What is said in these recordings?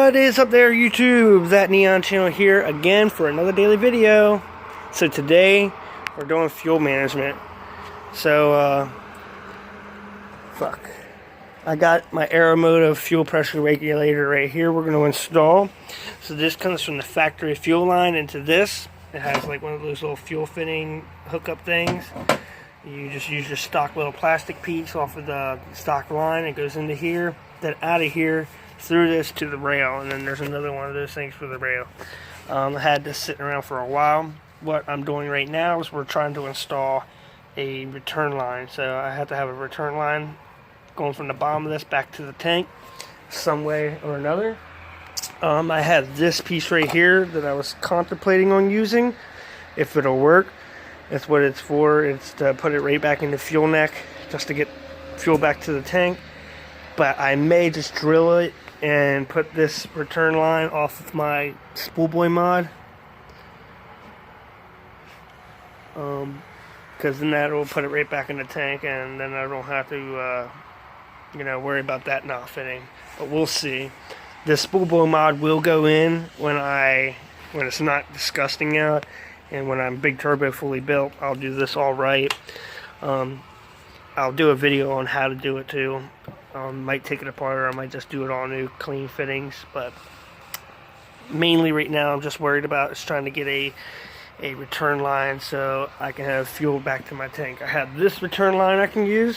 What is up there, YouTube? That Neon Channel here again for another daily video. So today we're doing fuel management. So I got my Aeromotive fuel pressure regulator right here we're going to install. So this comes from the factory fuel line into this. It has like one of those little fuel fitting hookup things. You just use your stock little plastic piece off of the stock line. It goes into here, then out of here, through this to the rail, and then there's another one of those things for the rail. I had this sitting around for a while. What I'm doing right now is we're trying to install a return line. So I have to have a return line going from the bottom of this back to the tank some way or another. I have this piece right here that I was contemplating on using, if it'll work. That's what it's for. It's to put it right back in the fuel neck just to get fuel back to the tank. But I may just drill it and put this return line off of my spoolboy mod, because then that will put it right back in the tank, and then I don't have to worry about that not fitting. But we'll see. This spoolboy mod will go in when it's not disgusting out, and when I'm big turbo fully built. I'll do this all right. I'll do a video on how to do it too. Might take it apart, or I might just do it all new, clean fittings. But mainly right now I'm just worried about is trying to get a return line so I can have fuel back to my tank. I have this return line I can use.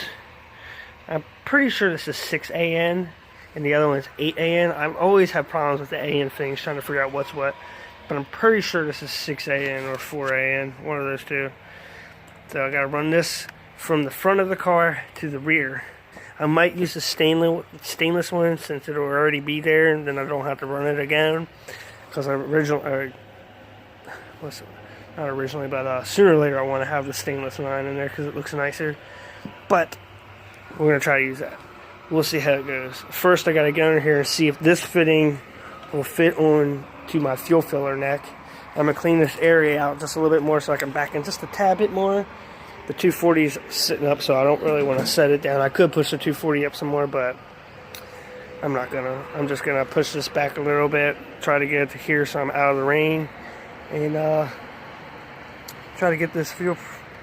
I'm pretty sure this is 6AN and the other one's 8AN. I always have problems with the AN things, trying to figure out what's what. But I'm pretty sure this is 6AN or 4AN, one of those two. So I gotta run this from the front of the car to the rear. I might use the stainless one since it'll already be there, and then I don't have to run it again. Because sooner or later I want to have the stainless line in there because it looks nicer. But we're going to try to use that. We'll see how it goes. First I got to get in here and see if this fitting will fit on to my fuel filler neck. I'm going to clean this area out just a little bit more so I can back in just a tad bit more. The 240 is sitting up, so I don't really want to set it down. I could push the 240 up some more, but I'm not gonna. I'm just gonna push this back a little bit, try to get it to here so I'm out of the rain, and try to get this fuel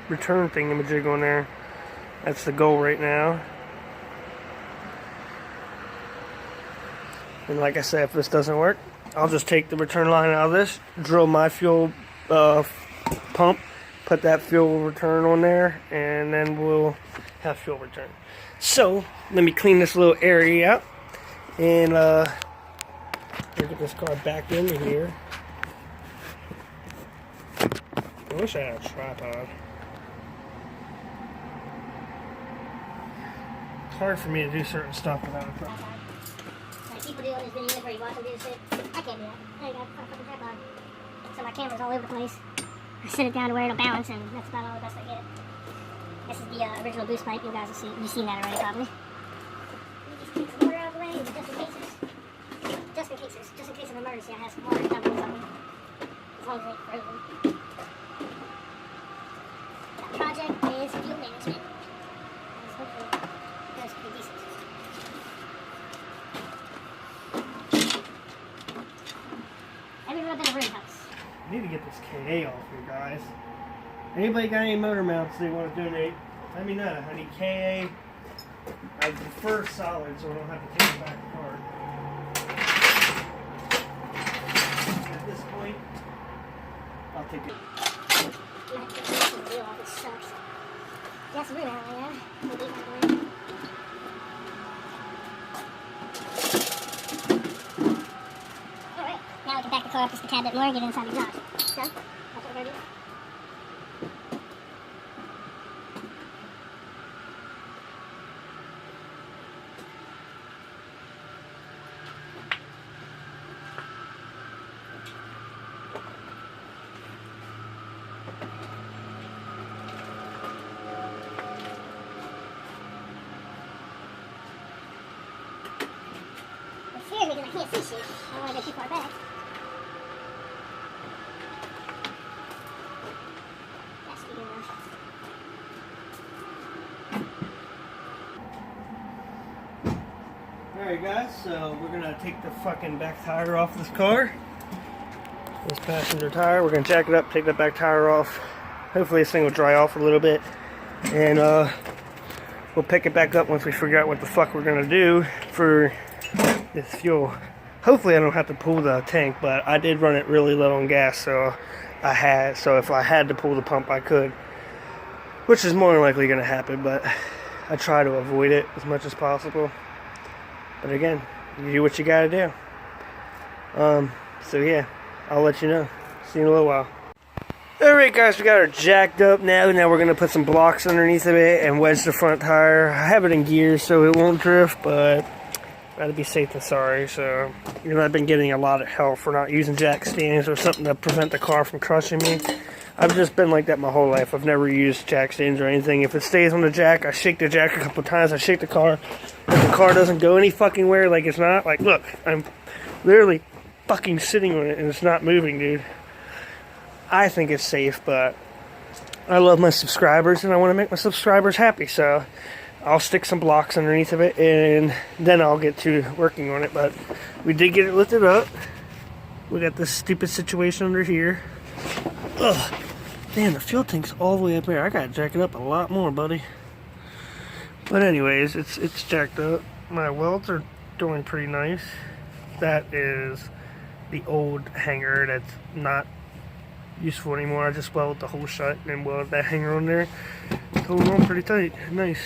return thingamajig on there. That's the goal right now. And like I said, if this doesn't work, I'll just take the return line out of this, drill my fuel pump, put that fuel return on there, and then we'll have fuel return. So let me clean this little area out, and get this car back into here. I wish I had a tripod. It's hard for me to do certain stuff without a tripod. Like people do on these videos where you watch them do shit. I can't do that. I got a fucking tripod. So my camera's all over the place. I set it down to where it'll balance, and that's about all the best I get. This is the original boost pipe. You guys have you've seen that already, probably. Just take some water out of the way, just in cases. Just in case of emergency, I have some water dumping or something. As long as it ain't frozen. That project is fuel management. Hopefully it goes pretty decent. Every little bit of room helps. I need to get this KA off here, guys. Anybody got any motor mounts they want to donate, let me know. I need KA. I prefer solid so I don't have to take it back apart. At this point, I'll take it. You have to get the wheel off, it sucks. Got some room out there, yeah? We'll leave that away. Alright, now we can back the car up just a tad bit more and get inside the exhaust. So, that's what we're going to do. Scares me because I can't see shit. I don't want to go too far back. That's good enough. Alright guys, so we're gonna take the fucking back tire off this car. This passenger tire, we're gonna jack it up, take the back tire off. Hopefully this thing will dry off a little bit. And we'll pick it back up once we figure out what the fuck we're gonna do for this fuel. Hopefully I don't have to pull the tank, but I did run it really low on gas, so if I had to pull the pump I could. Which is more than likely gonna happen, but I try to avoid it as much as possible. But again, you do what you gotta do. So yeah, I'll let you know. See you in a little while. Alright guys, we got her jacked up now. Now we're gonna put some blocks underneath of it and wedge the front tire. I have it in gear so it won't drift, but gotta be safe than sorry. So, you know, I've been getting a lot of hell for not using jack stands or something to prevent the car from crushing me. I've just been like that my whole life. I've never used jack stands or anything. If it stays on the jack, I shake the jack a couple times. I shake the car. If the car doesn't go any fucking where, like it's not, like look, I'm literally fucking sitting on it and it's not moving, dude. I think it's safe, but I love my subscribers and I want to make my subscribers happy, so I'll stick some blocks underneath of it and then I'll get to working on it. But we did get it lifted up. We got this stupid situation under here. Ugh. Damn, the fuel tank's all the way up there. I gotta jack it up a lot more, buddy. But anyways, it's jacked up. My welds are doing pretty nice. That is the old hanger that's not useful anymore. I just welded the hole shut and welded that hanger on there. It's holding on pretty tight. Nice.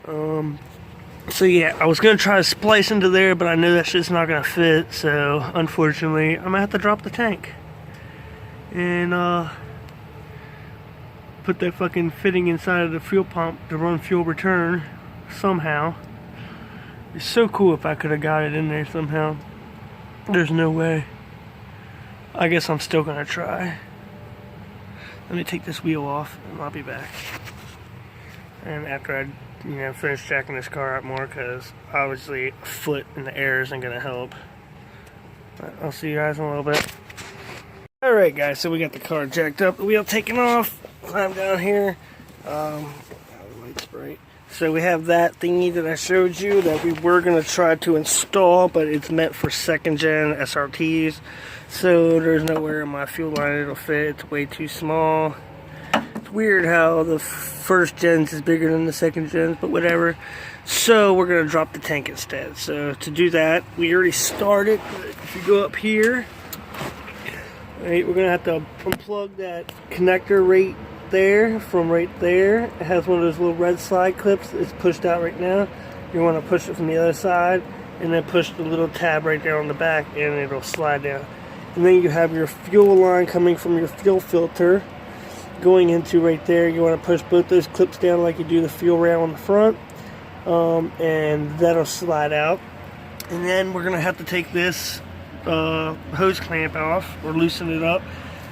So yeah, I was gonna try to splice into there, but I know that shit's not gonna fit, so unfortunately I'm gonna have to drop the tank and put that fucking fitting inside of the fuel pump to run fuel return somehow. It's so cool if I could have got it in there somehow. There's no way. I guess I'm still gonna try. Let me take this wheel off and I'll be back. And after I finish jacking this car up more, because obviously a foot in the air isn't gonna help. But I'll see you guys in a little bit. Alright guys, so we got the car jacked up, the wheel taken off, climb down here. Light spray. So we have that thingy that I showed you that we were going to try to install, but it's meant for second gen SRTs. So there's nowhere in my fuel line it'll fit. It's way too small. It's weird how the first gens is bigger than the second gens, but whatever. So we're going to drop the tank instead. So to do that, we already started. If you go up here, right, we're going to have to unplug that connector right there from right there. It has one of those little red slide clips. It's pushed out right now. You want to push it from the other side and then push the little tab right there on the back and it'll slide down. And then you have your fuel line coming from your fuel filter going into right there. You want to push both those clips down like you do the fuel rail on the front, and that'll slide out. And then we're going to have to take this hose clamp off or loosen it up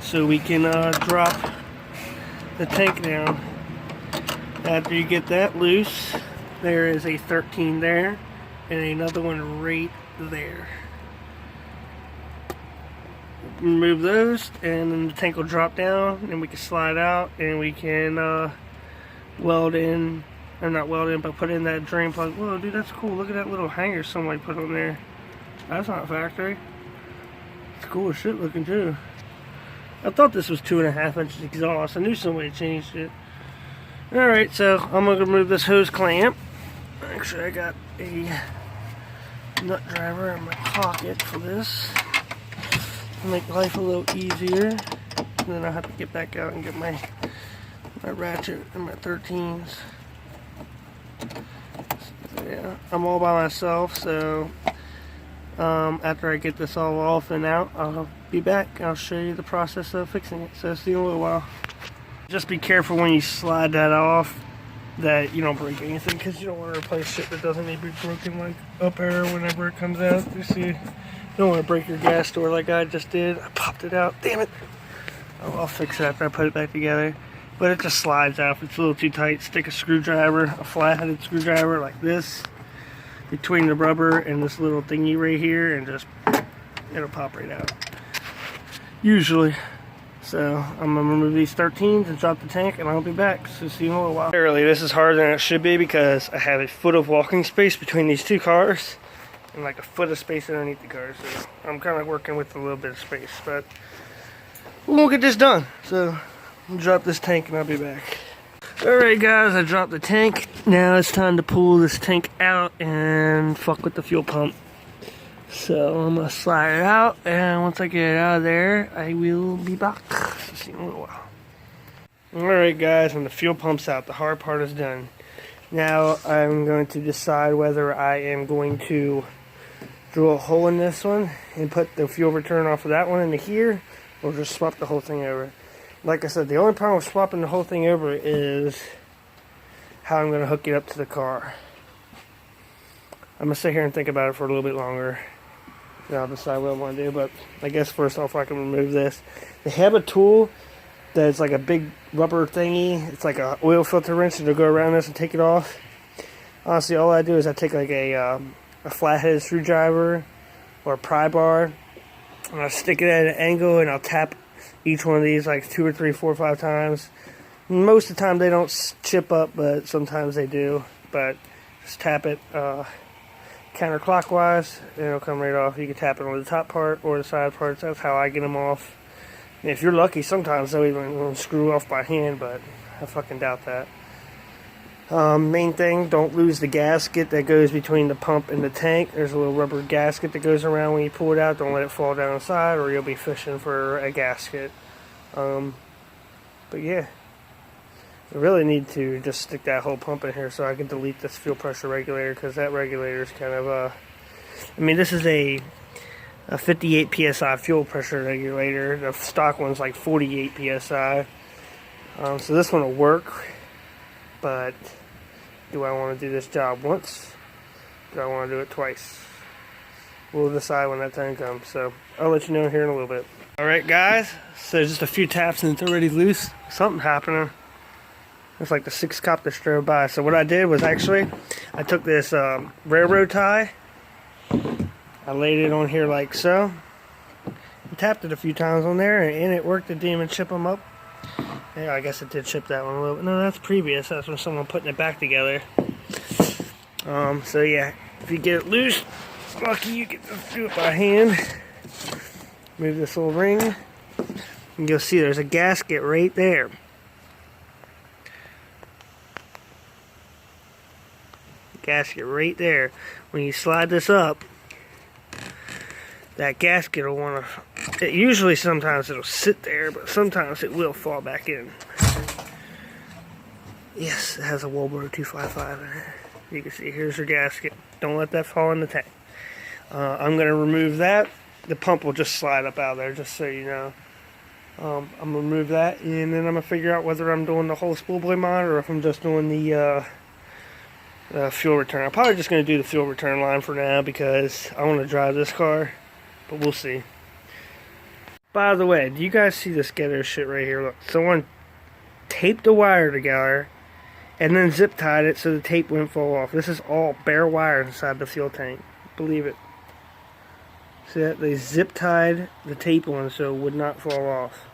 so we can drop the tank down. After you get that loose, there is a 13 there and another one right there. Remove those and then the tank will drop down and we can slide out and we can weld in, or not weld in, but put in that drain plug. Whoa dude, that's cool. Look at that little hanger somebody put on there. That's not factory. It's cool as shit looking too. I thought this was 2.5 inches exhaust. I knew somebody changed it. Alright, so I'm going to remove this hose clamp. Actually, I got a nut driver in my pocket for this to make life a little easier. And then I'll have to get back out and get my ratchet and my 13s. So, yeah, I'm all by myself, so after I get this all off and out, I'll be back. I'll show you the process of fixing it. So see you in a little while. Just be careful when you slide that off that you don't break anything, because you don't want to replace shit that doesn't need to be broken, like up air whenever it comes out. You see, you don't want to break your gas door like I just did. I popped it out. Damn it. I'll fix it after I put it back together. But it just slides out. If it's a little too tight, stick a screwdriver, a flat-headed screwdriver like this, between the rubber and this little thingy right here, and just it'll pop right out. Usually. So I'm gonna remove these 13s and drop the tank, and I'll be back. So see you in a little while. Apparently this is harder than it should be because I have a foot of walking space between these two cars and like a foot of space underneath the cars. So I'm kind of working with a little bit of space, but we'll get this done. So I'll drop this tank and I'll be back. Alright guys, I dropped the tank. Now it's time to pull this tank out and fuck with the fuel pump. So I'm gonna slide it out, and once I get it out of there, I will be back. So see you in a little while. Alright guys, when the fuel pump's out, the hard part is done. Now I'm going to decide whether I am going to drill a hole in this one and put the fuel return off of that one into here, or just swap the whole thing over. Like I said, the only problem with swapping the whole thing over is how I'm going to hook it up to the car. I'm going to sit here and think about it for a little bit longer. Then I'll decide what I want to do, but I guess first off I can remove this. They have a tool that's like a big rubber thingy. It's like a oil filter wrench to go around this and take it off. Honestly, all I do is I take like a flat-headed screwdriver or a pry bar, and I stick it at an angle, and I'll tap each one of these like 2 or 3, 4 or 5 times. Most of the time they don't chip up, but sometimes they do. But just tap it counterclockwise, and it'll come right off. You can tap it on the top part or the side parts. That's how I get them off. And if you're lucky, sometimes they'll even screw off by hand, but I fucking doubt that. Main thing, don't lose the gasket that goes between the pump and the tank. There's a little rubber gasket that goes around when you pull it out. Don't let it fall down the side, or you'll be fishing for a gasket. But yeah, I really need to just stick that whole pump in here so I can delete this fuel pressure regulator, because that regulator is kind of I mean, this is a 58 psi fuel pressure regulator. The stock one's like 48 psi. So this one will work, but do I want to do this job once? Do I want to do it twice? We'll decide when that time comes. So I'll let you know here in a little bit. Alright guys, so just a few taps and it's already loose. Something happening. It's like the 6th cop that drove by. So what I did was actually, I took this railroad tie, I laid it on here like so, and tapped it a few times on there, and it worked. It didn't even chip them up. Yeah, I guess it did chip that one a little bit. No, that's previous. That's when someone putting it back together. So yeah, if you get it loose, lucky you get to do it by hand. Move this little ring, and you'll see there's a gasket right there. Gasket right there. When you slide this up, that gasket will want to, usually sometimes it'll sit there, but sometimes it will fall back in. Yes, it has a Walbro 255 in it. You can see here's your gasket. Don't let that fall in the tank. I'm going to remove that. The pump will just slide up out of there, just so you know. I'm going to remove that, and then I'm going to figure out whether I'm doing the whole spool boy mod or if I'm just doing the fuel return. I'm probably just going to do the fuel return line for now because I want to drive this car, but we'll see. By the way, do you guys see this ghetto shit right here? Look, someone taped the wire together and then zip tied it so the tape wouldn't fall off. This is all bare wire inside the fuel tank. Believe it. See that? They zip tied the tape on so it would not fall off.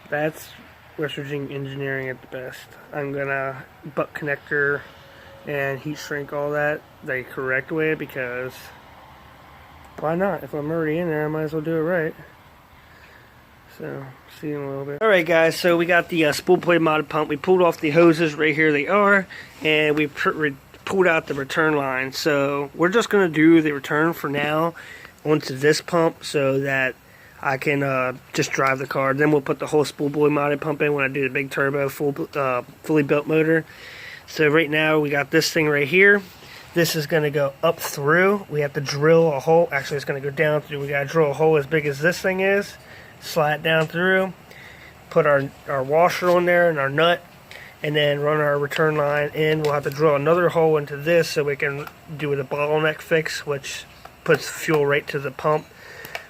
That's West Virginia engineering at the best. I'm gonna butt connector and heat shrink all that the correct way, because why not? If I'm already in there, I might as well do it right. So, see you in a little bit. Alright guys, so we got the spool plate modded pump. We pulled off the hoses, right here they are, and we pulled out the return line. So we're just going to do the return for now onto this pump so that I can just drive the car. Then we'll put the whole spool boy modded pump in when I do the big turbo fully built motor. So right now we got this thing right here. This is going to go up through. We have to drill a hole. Actually, it's going to go down through. We got to drill a hole as big as this thing is. Slide down through. Put our washer on there and our nut. And then run our return line in. We'll have to drill another hole into this so we can do the bottleneck fix, which puts fuel right to the pump.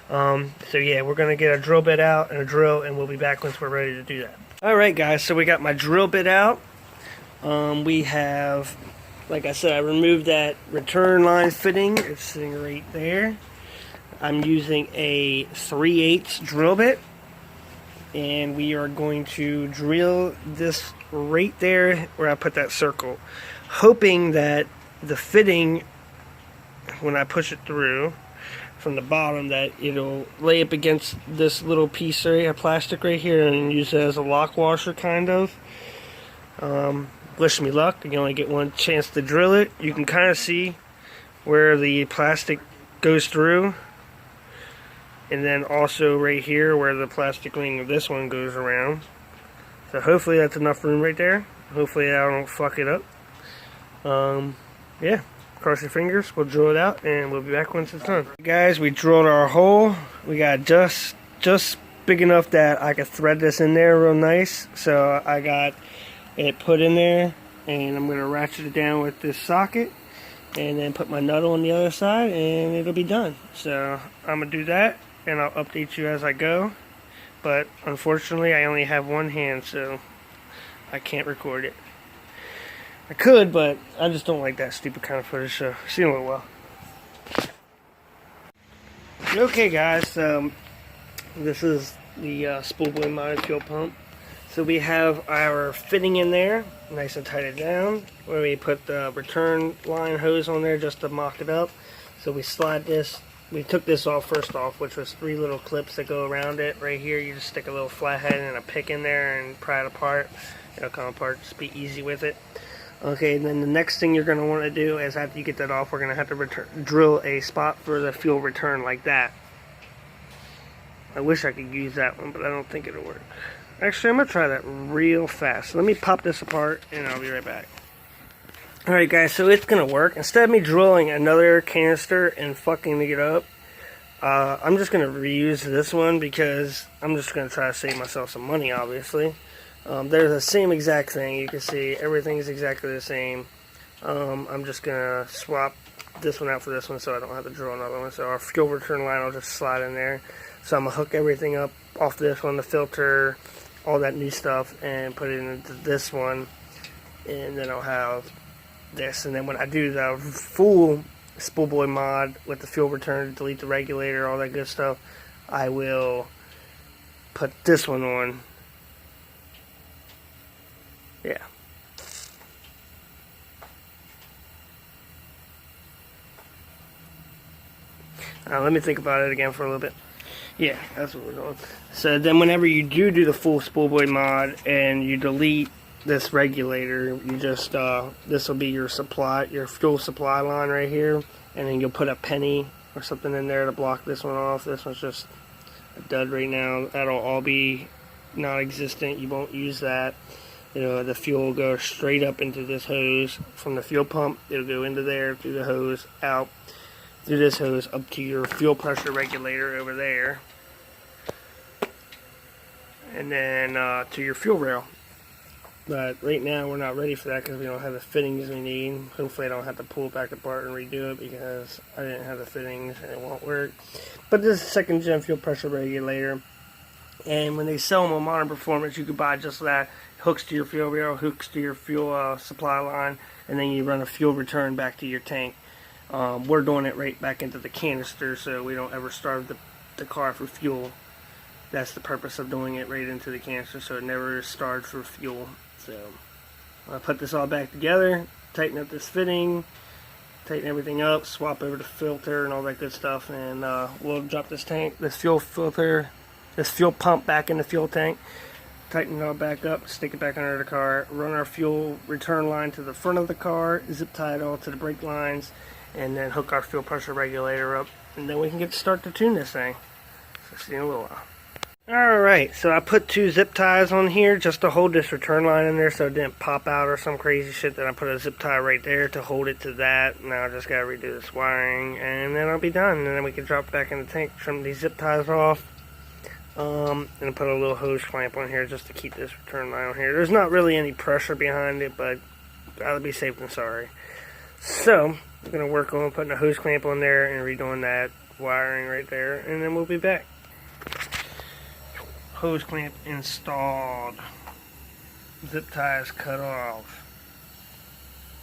So yeah, we're going to get a drill bit out and a drill, and we'll be back once we're ready to do that. Alright guys, so we got my drill bit out. We have, like I said, I removed that return line fitting. It's sitting right there. I'm using a 3/8 drill bit. and we are going to drill this right there where I put that circle, hoping that the fitting, when I push it through from the bottom, that it'll lay up against this little piece of plastic right here and use it as a lock washer, kind of. Wish me luck. You only get one chance to drill it. You can kind of see where the plastic goes through, and then also right here where the plastic wing of this one goes around. So hopefully that's enough room right there. Hopefully I don't fuck it up. Yeah, cross your fingers. We'll drill it out and we'll be back once it's done. Guys, we drilled our hole. We got just big enough that I could thread this in there real nice. So I got it put in there, and I'm gonna ratchet it down with this socket and then put my nut on the other side and it'll be done. So I'm gonna do that and I'll update you as I go. But unfortunately I only have one hand, so I can't record it. I could, but I just don't like that stupid kind of footage, so see you in a little while. Okay guys, so this is the spoolboy mounted fuel pump. So we have our fitting in there, nice and tightened down, where we put the return line hose on there just to mock it up. So we slide this, we took this off first off, which was 3 little clips that go around it. Right here, you just stick a little flathead and a pick in there and pry it apart. It'll come apart, just be easy with it. Okay, and then the next thing you're going to want to do is after you get that off, we're going to have to drill a spot for the fuel return like that. I wish I could use that one, but I don't think it'll work. Actually, I'm going to try that real fast. Let me pop this apart, and I'll be right back. Alright guys, so it's going to work. Instead of me drilling another canister and fucking it up, I'm just going to reuse this one because I'm just going to try to save myself some money, obviously. They're the same exact thing. You can see everything's exactly the same. I'm just going to swap this one out for this one so I don't have to drill another one. So our fuel return line will just slide in there. So I'm going to hook everything up off this one, the filter, all that new stuff, and put it into this one, and then I'll have this. And then when I do the full spoolboy mod with the fuel return, delete the regulator, all that good stuff, I will put this one on. Yeah. Let me think about it again for a little bit. Yeah, that's what we're doing. So then whenever you do the full spoolboy mod and you delete this regulator, you just, this will be your supply, your fuel supply line right here, and then you'll put a penny or something in there to block this one off. This one's just a dud right now. That'll all be non-existent. You won't use that. You know, the fuel will go straight up into this hose from the fuel pump. It'll go into there, through the hose, out, through this hose, up to your fuel pressure regulator over there. And then to your fuel rail. But right now we're not ready for that because we don't have the fittings we need. Hopefully I don't have to pull it back apart and redo it because I didn't have the fittings and it won't work. But this is a 2nd gen fuel pressure regulator. And when they sell them on Modern Performance, you could buy just that. Hooks to your fuel rail, hooks to your fuel supply line, and then you run a fuel return back to your tank. We're doing it right back into the canister so we don't ever starve the car for fuel. That's the purpose of doing it right into the canister, so it never is starved for fuel. So I'll put this all back together, tighten up this fitting, tighten everything up, swap over the filter and all that good stuff, and we'll drop this fuel pump back in the fuel tank, tighten it all back up, stick it back under the car, run our fuel return line to the front of the car, zip tie it all to the brake lines, and then hook our fuel pressure regulator up, and then we can get to start to tune this thing. So see you in a little while. Alright, so I put 2 zip ties on here just to hold this return line in there so it didn't pop out or some crazy shit. Then I put a zip tie right there to hold it to that. Now I just gotta redo this wiring and then I'll be done. And then we can drop it back in the tank, trim these zip ties off. And put a little hose clamp on here just to keep this return line on here. There's not really any pressure behind it, but I'll be safe than sorry. So, I'm going to work on putting a hose clamp on there and redoing that wiring right there, and then we'll be back. Hose clamp installed. Zip ties cut off.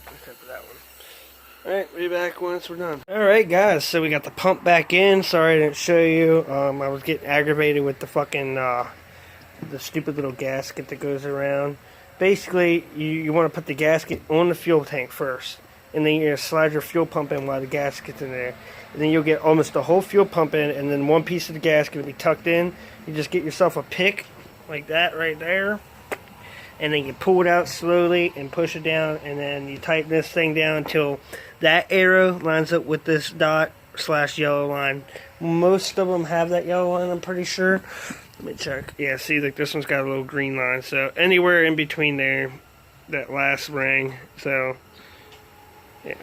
Except for that one. Alright, we'll be back once we're done. Alright guys, so we got the pump back in. Sorry I didn't show you. I was getting aggravated with the fucking the stupid little gasket that goes around. Basically, you want to put the gasket on the fuel tank first, and then you're going to slide your fuel pump in while the gasket's in there. And then you'll get almost the whole fuel pump in, and then one piece of the gasket will be tucked in. You just get yourself a pick, like that right there. And then you pull it out slowly and push it down, and then you tighten this thing down until that arrow lines up with this dot / yellow line. Most of them have that yellow line, I'm pretty sure. Let me check. Yeah, see, like this one's got a little green line. So anywhere in between there, that last ring. So, yeah.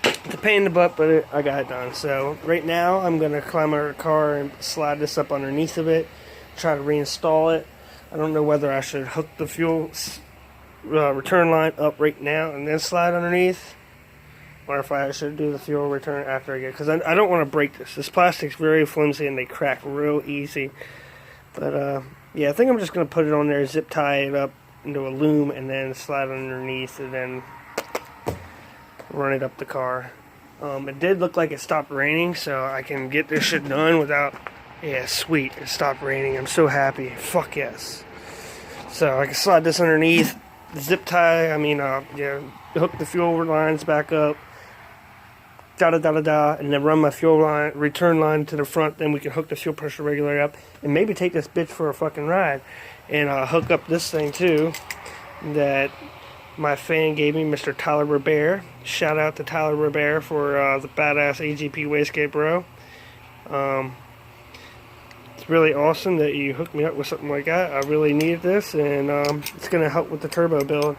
It's a pain in the butt, but I got it done. So right now, I'm going to climb under the car and slide this up underneath of it, try to reinstall it. I don't know whether I should hook the fuel return line up right now and then slide underneath, or if I should do the fuel return after I get it. Because I don't want to break this. This plastic's very flimsy and they crack real easy. But yeah, I think I'm just going to put it on there, zip tie it up into a loom, and then slide underneath and then run it up the car. It did look like it stopped raining, so I can get this shit done without... Yeah, sweet. It stopped raining. I'm so happy. Fuck yes. So I can slide this underneath, zip tie, yeah, hook the fuel lines back up, and then run my fuel line, return line to the front. Then we can hook the fuel pressure regulator up, and maybe take this bitch for a fucking ride. And hook up this thing too, that my fan gave me, Mr. Tyler Rrfpr. Shout out to Tyler Rrfpr for the badass AGP wastegate, bro. It's really awesome that you hooked me up with something like that. I really needed this, and it's going to help with the turbo build.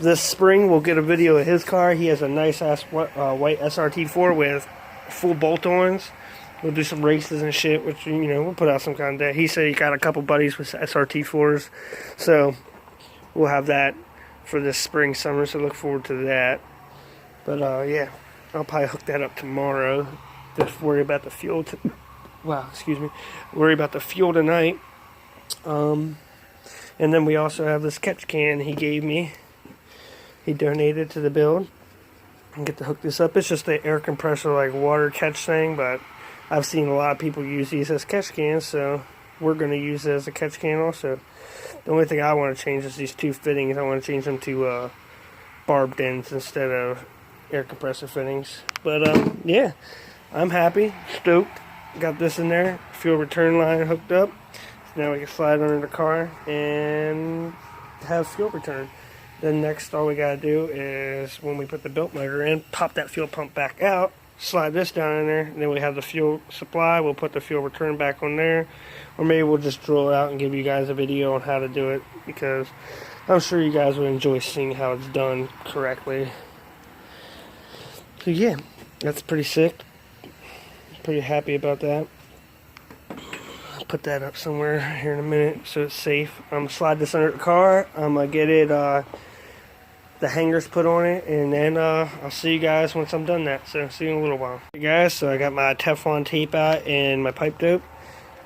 This spring we'll get a video of his car. He has a nice ass white SRT4 with full bolt-ons. We'll do some races and shit, which, you know, we'll put out some content. He said he got a couple buddies with SRT4s, so we'll have that for this spring, summer, so look forward to that. But yeah, I'll probably hook that up tomorrow. Just worry about the fuel. Worry about the fuel tonight. And then we also have this catch can he gave me. He donated to the build. And get to hook this up. It's just the air compressor, like water catch thing, but I've seen a lot of people use these as catch cans, so we're going to use it as a catch can also. The only thing I want to change is these two fittings. I want to change them to barbed ends instead of air compressor fittings. But yeah, I'm happy, stoked. Got this in there, fuel return line hooked up. So now we can slide under the car and have fuel return. Then next, all we gotta do is, when we put the belt motor in, pop that fuel pump back out, slide this down in there, and then we have the fuel supply. We'll put the fuel return back on there, or maybe we'll just drill it out and give you guys a video on how to do it, because I'm sure you guys will enjoy seeing how it's done correctly. So yeah, that's pretty sick. Pretty happy about that. I'll put that up somewhere here in a minute so it's safe. I'm gonna slide this under the car. I'm gonna get it the hangers put on it, and then I'll see you guys once I'm done that. So see you in a little while. Hey guys, so I got my Teflon tape out and my pipe dope.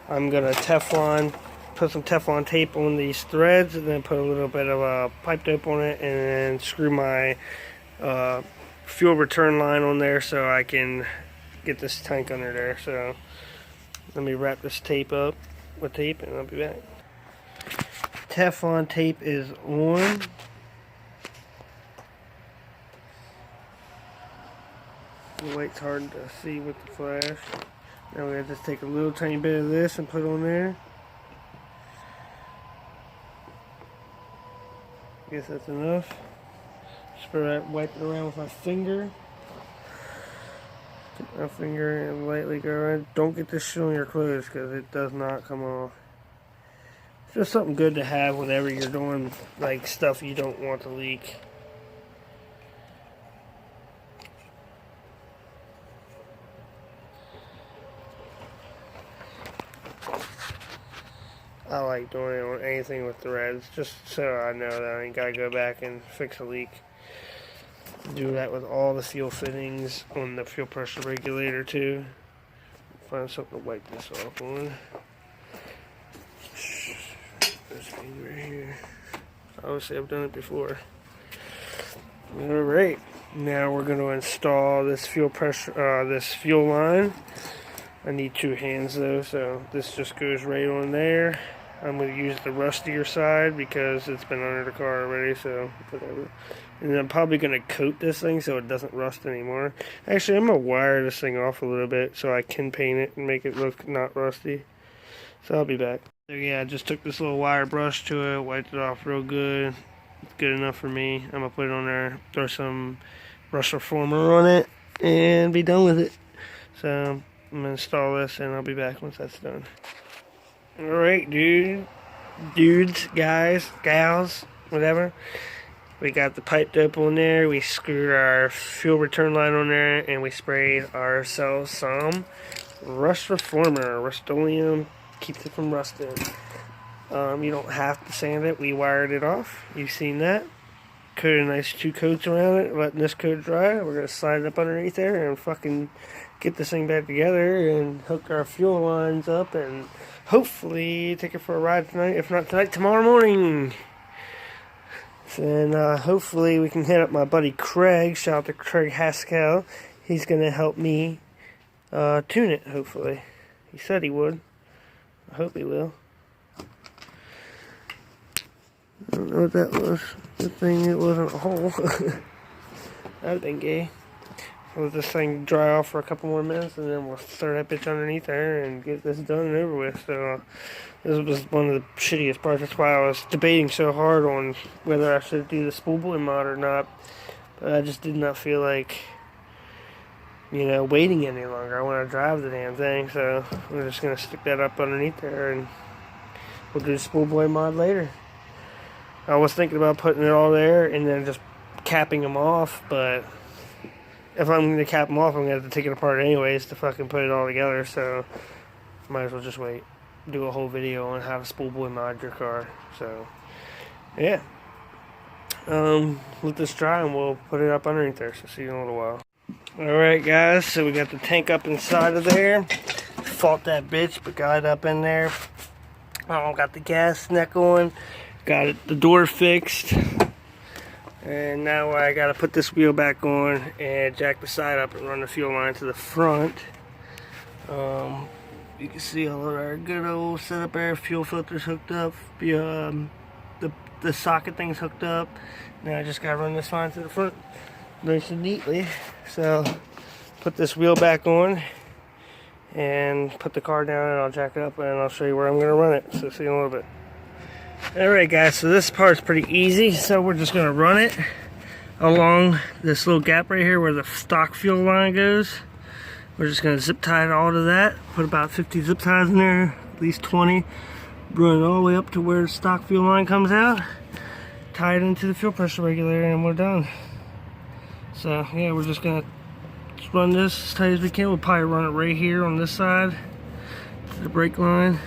I'm gonna put some Teflon tape on these threads, and then put a little bit of pipe dope on it, and then screw my fuel return line on there so I can get this tank under there. So let me wrap this tape up with tape, and I'll be back. Teflon tape is on. The light's hard to see with the flash. Now we're gonna just take a little tiny bit of this and put on there. Guess that's enough. Just wipe it around with my finger. Take my finger and lightly go around. Don't get this shit on your clothes, because it does not come off. It's just something good to have whenever you're doing like stuff you don't want to leak. I like doing it on anything with threads, just so I know that I ain't gotta go back and fix a leak. Do that with all the fuel fittings on the fuel pressure regulator too. Find something to wipe this off on. This thing right here. Obviously I've done it before. Alright, now we're going to install this fuel line. I need two hands though, so this just goes right on there. I'm going to use the rustier side because it's been under the car already, so whatever. And then I'm probably going to coat this thing so it doesn't rust anymore. Actually, I'm going to wire this thing off a little bit so I can paint it and make it look not rusty. So I'll be back. So yeah, I just took this little wire brush to it, wiped it off real good. It's good enough for me. I'm going to put it on there, throw some Rrfpr on it, and be done with it. So I'm going to install this and I'll be back once that's done. Alright, dudes, guys, gals, whatever. We got the pipe dope on there, we screwed our fuel return line on there, and we sprayed ourselves some Rrfpr, Rust-Oleum, keeps it from rusting. You don't have to sand it, we wired it off, you've seen that. Coated a nice 2 coats around it, letting this coat dry. We're going to slide it up underneath there and fucking get this thing back together and hook our fuel lines up and hopefully take it for a ride tonight. If not tonight, tomorrow morning. And hopefully we can hit up my buddy Craig. Shout out to Craig Haskell. He's going to help me tune it, hopefully. He said he would. I hope he will. I don't know what that was. Good thing it wasn't a hole. That'd have been gay. Let this thing dry off for a couple more minutes and then we'll throw that bitch underneath there and get this done and over with. So this was one of the shittiest parts. That's why I was debating so hard on whether I should do the spool boy mod or not. But I just did not feel like, you know, waiting any longer. I want to drive the damn thing. So we're just going to stick that up underneath there and we'll do the spool boy mod later. I was thinking about putting it all there and then just capping them off, but if I'm going to cap them off, I'm going to have to take it apart anyways to fucking put it all together, so might as well just wait. Do a whole video on how to spool boy mod your car, so yeah. Let this dry and we'll put it up underneath there, so see you in a little while. Alright guys, so we got the tank up inside of there. Fought that bitch, but got it up in there. Got the gas neck on. Got it, the door fixed, and now I gotta put this wheel back on and jack the side up and run the fuel line to the front. You can see all of our good old setup there, fuel filters hooked up, the socket thing's hooked up. Now I just gotta run this line to the front nice and neatly. So put this wheel back on and put the car down and I'll jack it up and I'll show you where I'm gonna run it. So see you in a little bit. Alright guys, so this part's pretty easy, so we're just going to run it along this little gap right here where the stock fuel line goes. We're just going to zip tie it all to that, put about 50 zip ties in there, at least 20, run it all the way up to where the stock fuel line comes out, tie it into the fuel pressure regulator, and we're done. So yeah, we're just going to run this as tight as we can. We'll probably run it right here on this side to the brake line,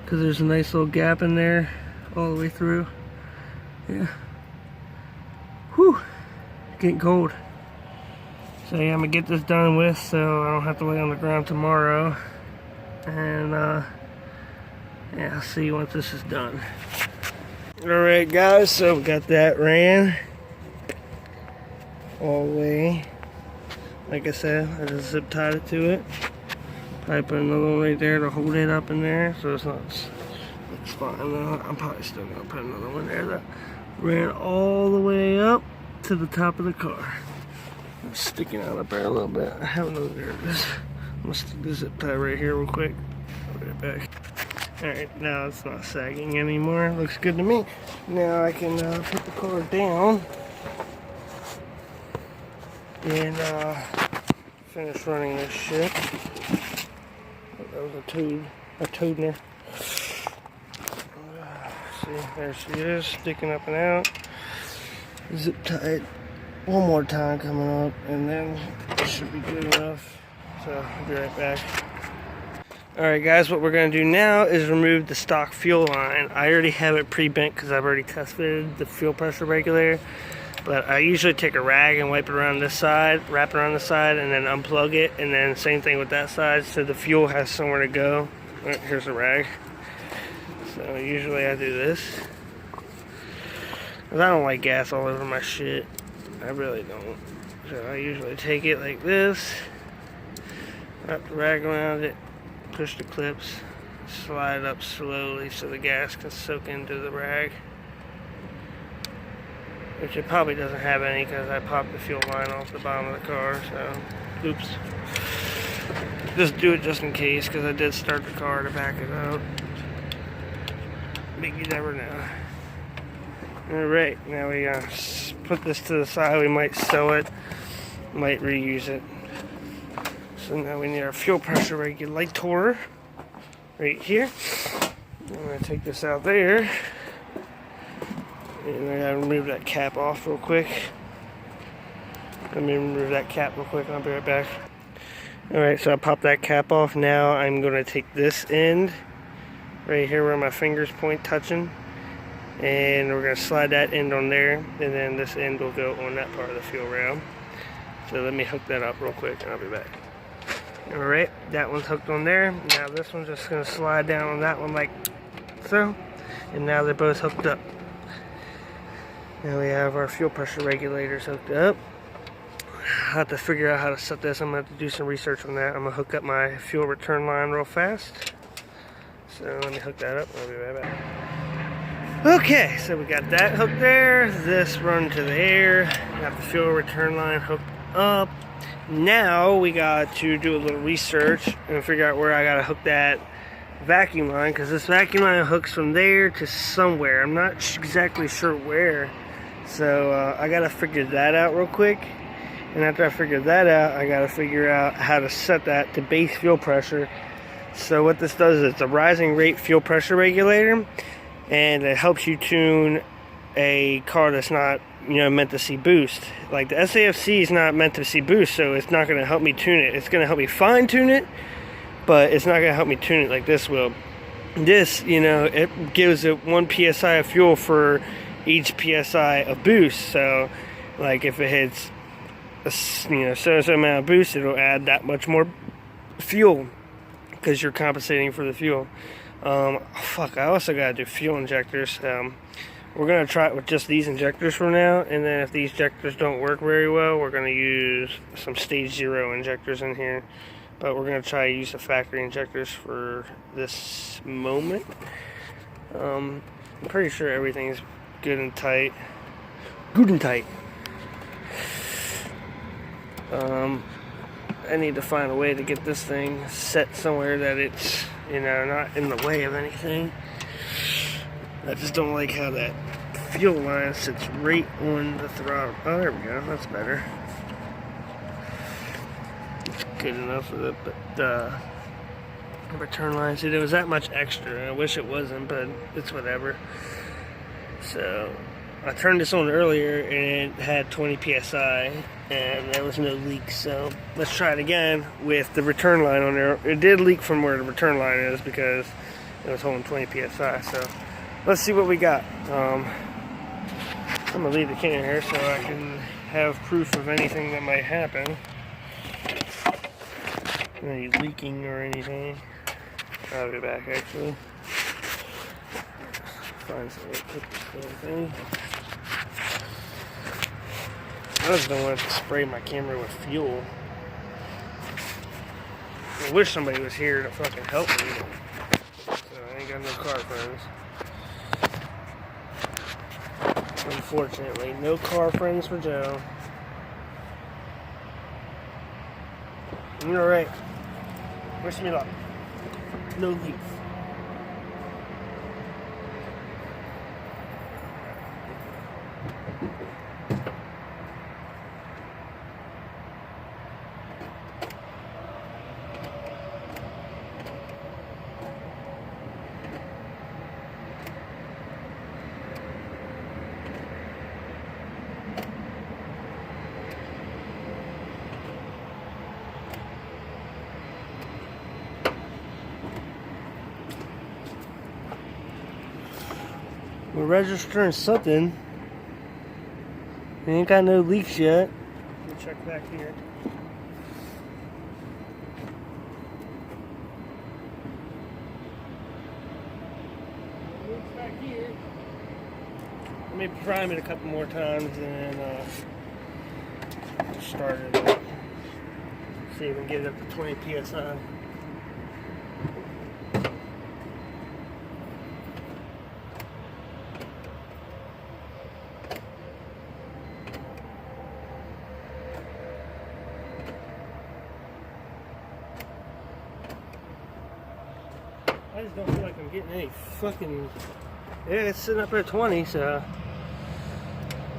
because there's a nice little gap in there all the way through. Yeah. Whew. Getting cold. So yeah, I'm gonna get this done with so I don't have to lay on the ground tomorrow. And yeah, I'll see you once this is done. Alright guys, so we got that ran all the way. Like I said, I just zip tied it to it. Probably put another one right there to hold it up in there, so it's not, it's fine though. I'm probably still gonna put another one there that ran all the way up to the top of the car. It's sticking out up there a little bit. I have another, there it is. I'm gonna stick the zip tie right here real quick. I'll be right back. Alright, now it's not sagging anymore. Looks good to me. Now I can put the car down and finish running this shit. That was a toad in there. See, there she is, sticking up and out. Zip tied one more time coming up, and then it should be good enough. So I'll be right back. Alright guys, what we're going to do now is remove the stock fuel line. I already have it pre-bent because I've already test fitted the fuel pressure regulator. But I usually take a rag and wipe it around this side, wrap it around the side, and then unplug it. And then same thing with that side, so the fuel has somewhere to go. Right, here's a rag. So usually I do this. Because I don't like gas all over my shit. I really don't. So I usually take it like this, wrap the rag around it, push the clips, slide it up slowly so the gas can soak into the rag. Which it probably doesn't have any because I popped the fuel line off the bottom of the car, so oops. Just do it just in case because I did start the car to back it up. But you never know. Alright, now we put this to the side. We might sew it, might reuse it. So now we need our fuel pressure regulator right here. I'm going to take this out there. And I gotta remove that cap off real quick. Let me remove that cap real quick and I'll be right back. Alright, so I popped that cap off. Now I'm going to take this end, right here where my fingers point touching. And we're going to slide that end on there. And then this end will go on that part of the fuel rail. So let me hook that up real quick and I'll be back. Alright, that one's hooked on there. Now this one's just going to slide down on that one like so. And now they're both hooked up. Now we have our fuel pressure regulators hooked up. I have to figure out how to set this. I'm going to have to do some research on that. I'm going to hook up my fuel return line real fast. So let me hook that up. I'll be right back. Okay, so we got that hooked there. This run to the air. Got the fuel return line hooked up. Now we got to do a little research and figure out where I got to hook that vacuum line, because this vacuum line hooks from there to somewhere. I'm not exactly sure where. So I got to figure that out real quick. And after I figure that out, I got to figure out how to set that to base fuel pressure. So what this does is it's a rising rate fuel pressure regulator. And it helps you tune a car that's not, meant to see boost. Like the SAFC is not meant to see boost, so it's not going to help me tune it. It's going to help me fine tune it, but it's not going to help me tune it like this will. This, it gives it 1 psi of fuel for each psi of boost. So, like if it hits a so amount of boost, it'll add that much more fuel because you're compensating for the fuel. I also gotta do fuel injectors. We're gonna try it with just these injectors for now, and then if these injectors don't work very well, we're gonna use some stage 0 injectors in here. But we're gonna try to use the factory injectors for this moment. I'm pretty sure everything's good and tight. Good and tight. I need to find a way to get this thing set somewhere that it's, not in the way of anything. I just don't like how that fuel line sits right on the throttle. Oh, there we go. That's better. It's good enough for the return line. See, there was that much extra. I wish it wasn't, but it's whatever. So I turned this on earlier and it had 20 psi and there was no leak. So let's try it again with the return line on there. It did leak from where the return line is because it was holding 20 psi. So let's see what we got. I'm gonna leave the can here so I can have proof of anything that might happen. Any leaking or anything. I'll be back actually. Find somewhere to put this thing. I just don't want to spray my camera with fuel. I wish somebody was here to fucking help me. So I ain't got no car friends. Unfortunately, no car friends for Joe. You're right. Wish me luck. No leaks. We're registering something. We ain't got no leaks yet. Let me check back here. Leaks back here. Let me prime it a couple more times and then start it up. See if we can get it up to 20 psi. I just don't feel like I'm getting any fucking... Yeah, it's sitting up at 20, so...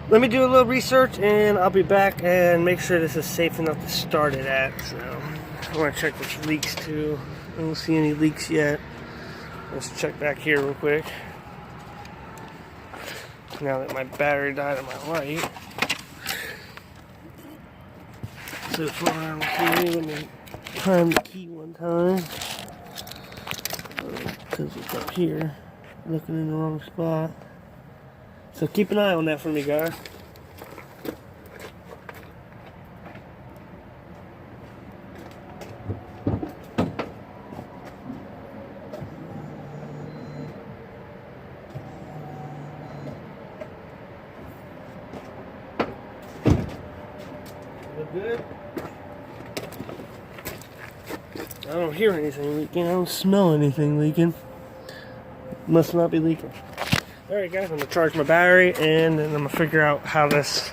Let me do a little research, and I'll be back and make sure this is safe enough to start it at, so... I want to check for leaks, too. I don't see any leaks yet. Let's check back here real quick. Now that my battery died on my light. So far, okay, let me prime the key one time. Because it's up here, looking in the wrong spot. So keep an eye on that for me, guys. Look good? I don't hear anything leaking. I don't smell anything leaking. Must not be leaking. Alright guys, I'm going to charge my battery and then I'm going to figure out how this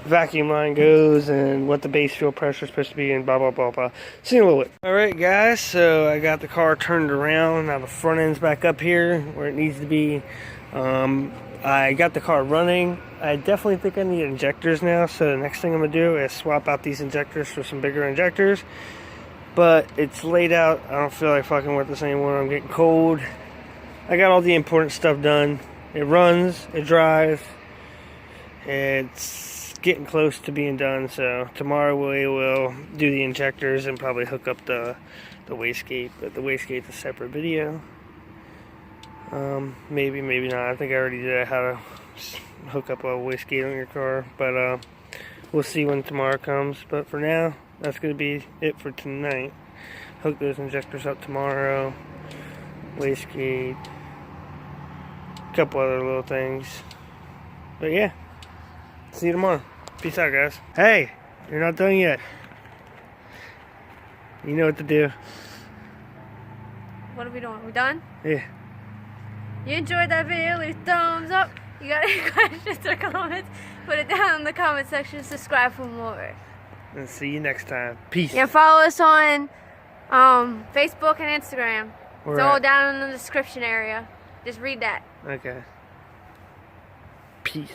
vacuum line goes and what the base fuel pressure is supposed to be and blah blah blah blah. See you in a little bit. Alright guys, so I got the car turned around. Now the front end's back up here where it needs to be. I got the car running. I definitely think I need injectors now, so the next thing I'm going to do is swap out these injectors for some bigger injectors. But it's laid out. I don't feel like fucking with this anymore. I'm getting cold. I got all the important stuff done. It runs, it drives. It's getting close to being done, so tomorrow we will do the injectors and probably hook up the wastegate. But the wastegate's a separate video. Maybe, maybe not. I think I already did how to hook up a wastegate on your car, but we'll see when tomorrow comes. But for now, that's going to be it for tonight. Hook those injectors up tomorrow. Wastegate. A couple other little things. But yeah. See you tomorrow. Peace out, guys. Hey, you're not done yet. You know what to do. What are we doing? We done? Yeah. You enjoyed that video? Leave a thumbs up. You got any questions or comments? Put it down in the comment section. Subscribe for more. And see you next time. Peace. You can follow us on Facebook and Instagram. Where It's all at? down in the description area. Just read that. Okay. Peace.